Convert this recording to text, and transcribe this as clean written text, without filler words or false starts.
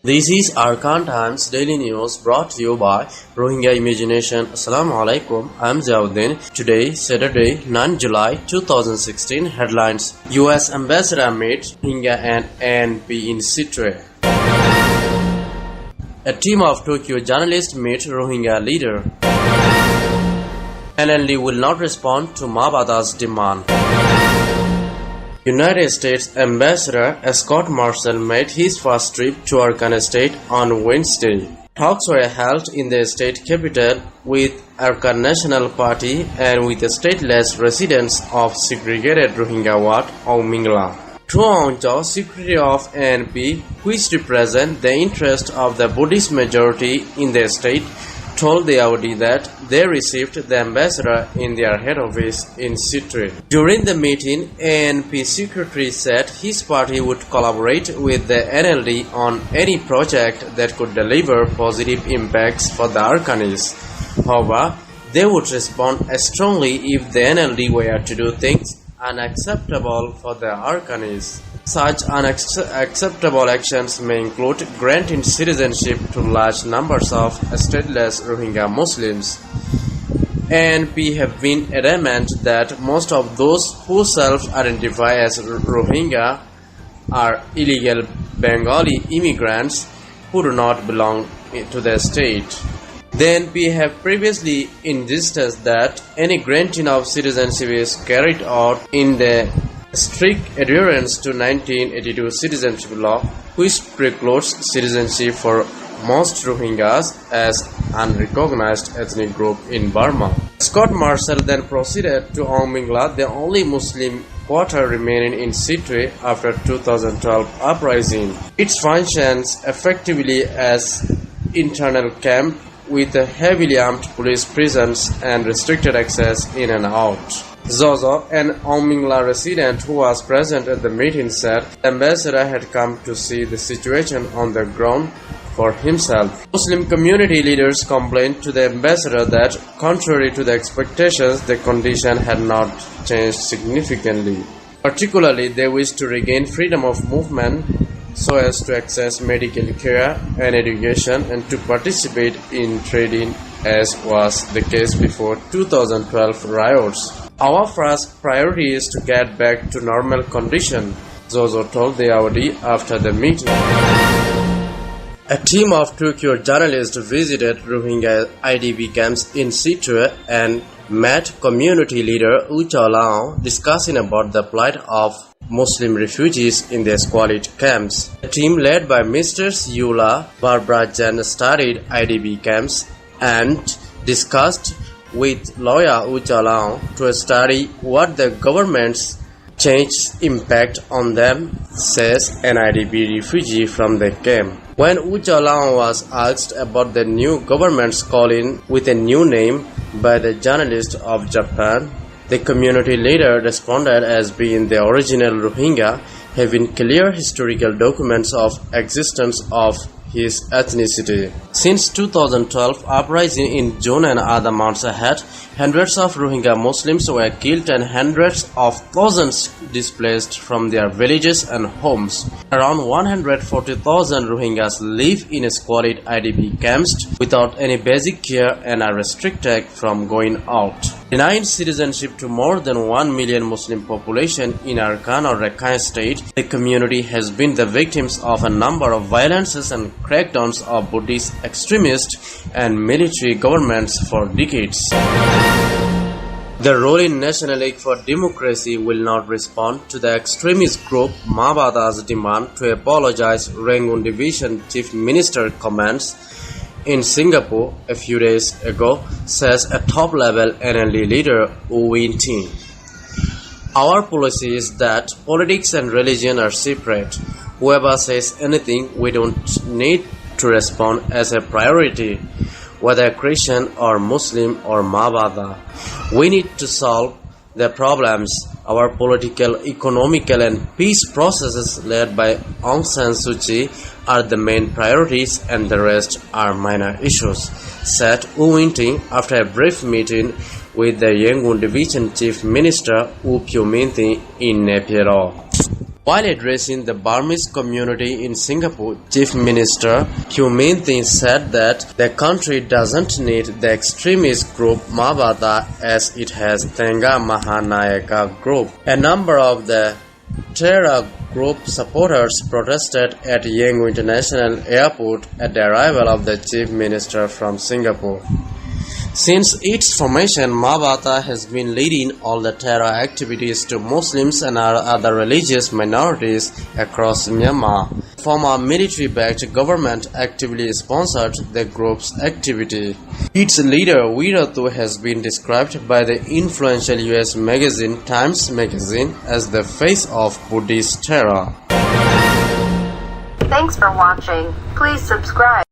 This is Arakan Times Daily News brought to you by Rohingya Imagination. Assalamu alaikum. I'm Ziauddin. Today, Saturday, 9 July 2016. Headlines: US Ambassador meets Rohingya and ANP in Sittwe. A team of Tokyo journalists meet Rohingya leader. NLD will not respond to Mabada's demand. United States Ambassador Scott Marshall made his first trip to Arakan state on Wednesday. Talks were held in the state capital with Arakan National Party and with the stateless residents of segregated Rohingya ward of Mingla. Truong, Secretary of ANP, which represent the interest of the Buddhist majority in the state, told the Audi that they received the ambassador in their head office in Sittwe. During the meeting, ANP secretary said his party would collaborate with the NLD on any project that could deliver positive impacts for the Arkanis. However, they would respond strongly if the NLD were to do things unacceptable for the Arkanis. Such unacceptable actions may include granting citizenship to large numbers of stateless Rohingya Muslims. ANP have been adamant that most of those who self-identify as Rohingya are illegal Bengali immigrants who do not belong to the state. The ANP have previously insisted that any granting of citizenship is carried out in the strict adherence to 1982 citizenship law, which precludes citizenship for most Rohingyas as unrecognized ethnic group in Burma. Scott Marshall then proceeded to Mingla, the only Muslim quarter remaining in Sittwe after 2012 uprising. It functions effectively as internal camp with a heavily armed police presence and restricted access in and out. Zozo, an Mingla resident who was present at the meeting, said the ambassador had come to see the situation on the ground for himself. Muslim community leaders complained to the ambassador that, contrary to the expectations, the condition had not changed significantly. Particularly, they wished to regain freedom of movement so as to access medical care and education and to participate in trading as was the case before 2012 riots. Our first priority is to get back to normal condition, Zozo told the Audi after the meeting. A team of Tokyo journalists visited Rohingya IDP camps in Sittwe and met community leader Lao discussing about the plight of Muslim refugees in the squalid camps. A team led by Mrs. Yula Barbarajan studied IDP camps and discussed with lawyer Lao to study what the government's change impact on them, says an IDP refugee from the camp. When Lao was asked about the new government's calling with a new name by the journalist of Japan, the community leader responded as being the original Rohingya, having clear historical documents of existence of his ethnicity. Since 2012 uprising in June and other months ahead, hundreds of Rohingya Muslims were killed and hundreds of thousands displaced from their villages and homes. Around 140,000 Rohingyas live in squalid IDP camps without any basic care and are restricted from going out. Denying citizenship to more than 1 million Muslim population in Arakan or Rakhine state, the community has been the victims of a number of violences and crackdowns of Buddhist extremists and military governments for decades. The ruling National League for Democracy will not respond to the extremist group Mabada's demand to apologize Rangoon Division Chief Minister comments in Singapore a few days ago, says a top-level NLD leader Wu Win-ting. Our policy is that politics and religion are separate. Whoever says anything, we don't need to respond as a priority, whether Christian or Muslim or Mabada. We need to solve the problems. Our political, economical and peace processes led by Aung San Suu Kyi are the main priorities and the rest are minor issues, said Wu Win-ting after a brief meeting with the Yangon Division Chief Minister Wu Pyo-min in Napier. While addressing the Burmese community in Singapore, Chief Minister Kyu Min Thin said that the country doesn't need the extremist group Mabata as it has Tenga Mahanayaka group. A number of the terror group supporters protested at Yangon International Airport at the arrival of the Chief Minister from Singapore. Since its formation, Mabata has been leading all the terror activities to Muslims and other religious minorities across Myanmar. Former military-backed government actively sponsored the group's activity. Its leader, Wiratu, has been described by the influential US magazine Times Magazine as the face of Buddhist terror. Thanks for watching. Please subscribe.